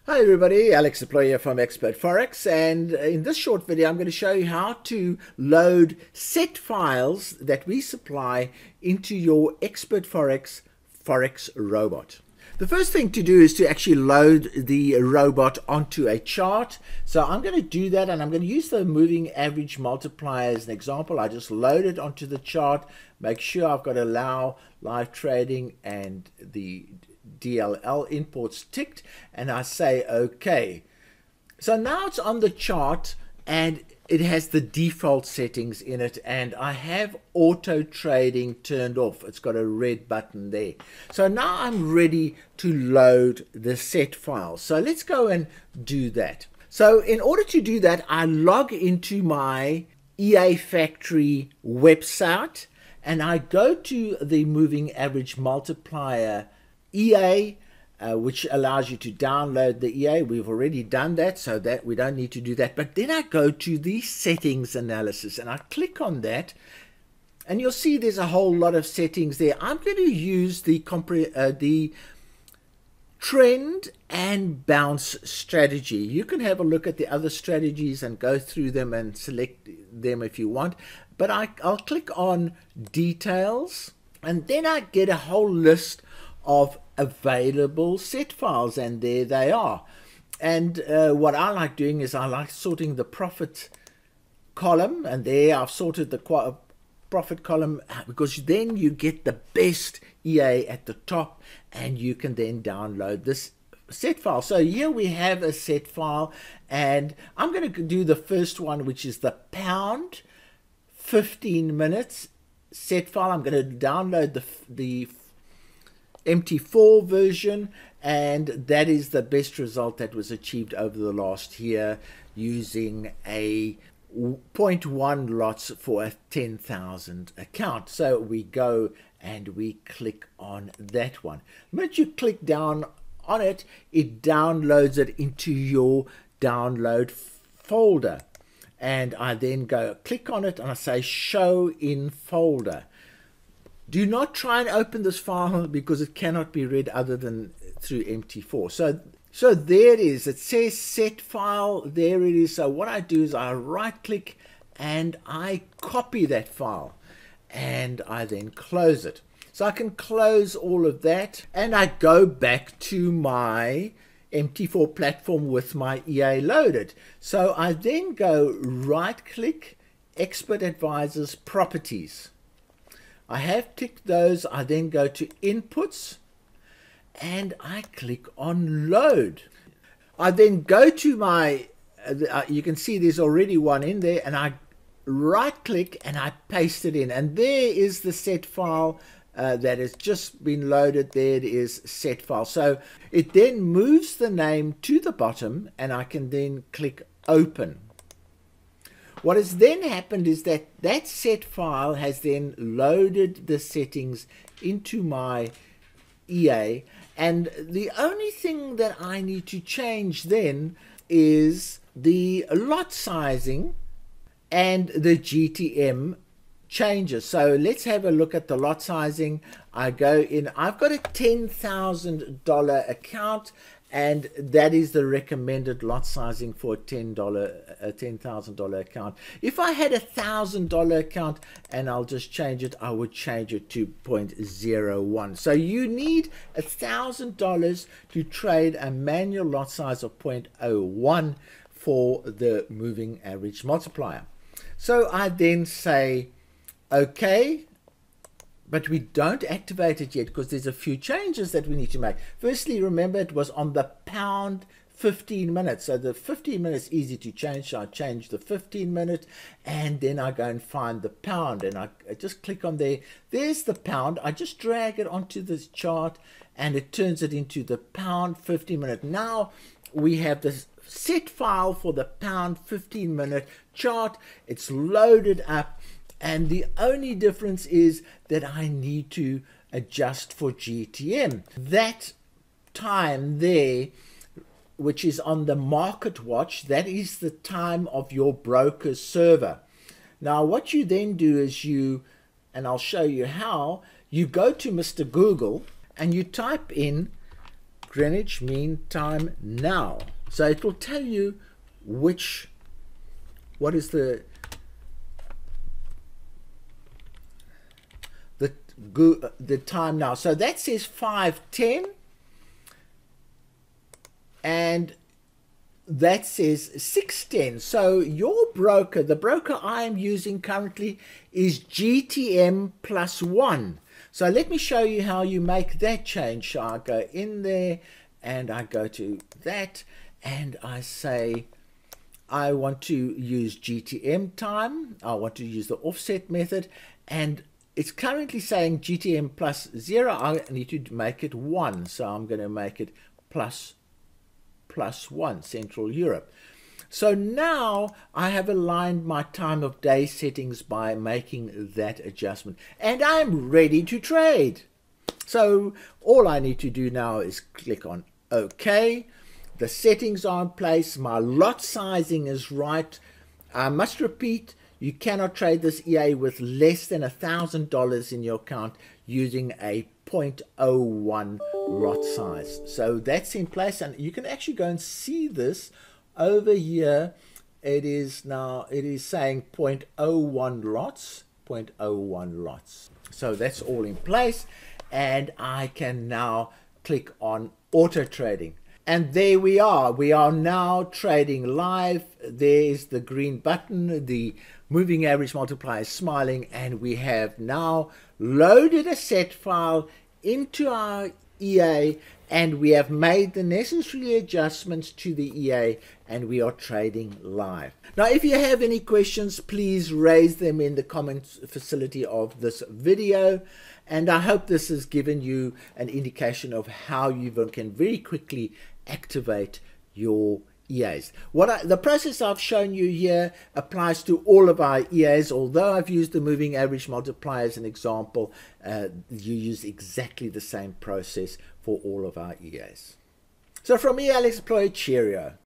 Hi everybody, Alex Deployer from Expert4x, and in this short video I'm going to show you how to load set files that we supply into your Expert4x Forex robot. The first thing to do is to actually load the robot onto a chart. So I'm going to do that, and I'm going to use the moving average multiplier as an example. I just load it onto the chart, make sure I've got allow live trading and the DLL imports ticked, and I say OK. So now it's on the chart and it has the default settings in it, and I have auto trading turned off. It's got a red button there. So now I'm ready to load the set file. So let's go and do that. So in order to do that, I log into my EA Factory website and I go to the moving average multiplier EA, which allows you to download the EA. We've already done that, so that we don't need to do that. But then I go to the settings analysis and I click on that, and you'll see there's a whole lot of settings there. I'm going to use the trend and bounce strategy. You can have a look at the other strategies and go through them and select them if you want, but I'll click on details, and then I get a whole list of available set files, and there they are. And what I like doing is I like sorting the profit column, and there I've sorted the profit column, because then you get the best EA at the top and you can then download this set file. So here we have a set file, and I'm going to do the first one, which is the pound 15 minutes set file. I'm going to download the MT4 version, and that is the best result that was achieved over the last year using a 0.1 lots for a 10,000 account. So we go and we click on that one. The minute you click down on it, it downloads it into your download folder, and I then go click on it and I say show in folder. Do not try and open this file because it cannot be read other than through MT4. So there it is. It says set file. There it is. So what I do is I right click and I copy that file, and I then close it. So I can close all of that, and I go back to my MT4 platform with my EA loaded. So I then go right click, Expert Advisors Properties. I have ticked those. I then go to inputs and I click on load. I then go to my, you can see there's already one in there, and I right click and I paste it in, and there is the set file that has just been loaded. There it is, set file. So it then moves the name to the bottom, and I can then click open. What has then happened is that that set file has then loaded the settings into my EA, and the only thing that I need to change then is the lot sizing and the GTM changes. So let's have a look at the lot sizing. I go in, I've got a $10,000 account, and that is the recommended lot sizing for a $10,000 account. If I had a $1,000 account, and I'll just change it, I would change it to 0.01. So you need $1,000 to trade a manual lot size of 0.01 for the moving average multiplier. So I then say OK. But we don't activate it yet because there's a few changes that we need to make. Firstly, remember it was on the pound 15 minutes. So the 15 minutes is easy to change. So I change the 15 minute, and then I go and find the pound, and I just click on there. There's the pound. I just drag it onto this chart and it turns it into the pound 15 minute. Now we have this set file for the pound 15 minute chart. It's loaded up. And the only difference is that I need to adjust for GTM. That time there, which is on the market watch, that is the time of your broker's server. Now what you then do is and I'll show you how, you go to Mr. Google and you type in Greenwich Mean Time now. So it will tell you what is the time now. So that says 5:10, and that says 6:10. So your broker, the broker I am using currently, is GTM +1. So let me show you how you make that change. So I go in there and I go to that and I say I want to use GTM time. I want to use the offset method, and it's currently saying GTM +0. I need to make it 1. So I'm going to make it +1, Central Europe. So now I have aligned my time of day settings by making that adjustment, and I'm ready to trade. So all I need to do now is click on OK. The settings are in place. My lot sizing is right. I must repeat, you cannot trade this EA with less than $1,000 in your account using a 0.01 lot size. So that's in place, and you can actually go and see this over here. It is saying 0.01 lots, 0.01 lots. So that's all in place, and I can now click on auto trading. And there we are. We are now trading live. There's the green button. The moving average multiplier is smiling, and we have now loaded a set file into our EA, and we have made the necessary adjustments to the EA, and we are trading live. Now, if you have any questions, please raise them in the comments facility of this video, and I hope this has given you an indication of how you can very quickly activate your EAs. The process I've shown you here applies to all of our EAs. Although I've used the moving average multiplier as an example, you use exactly the same process for all of our EAs. So from me, Alex Ploy, cheerio.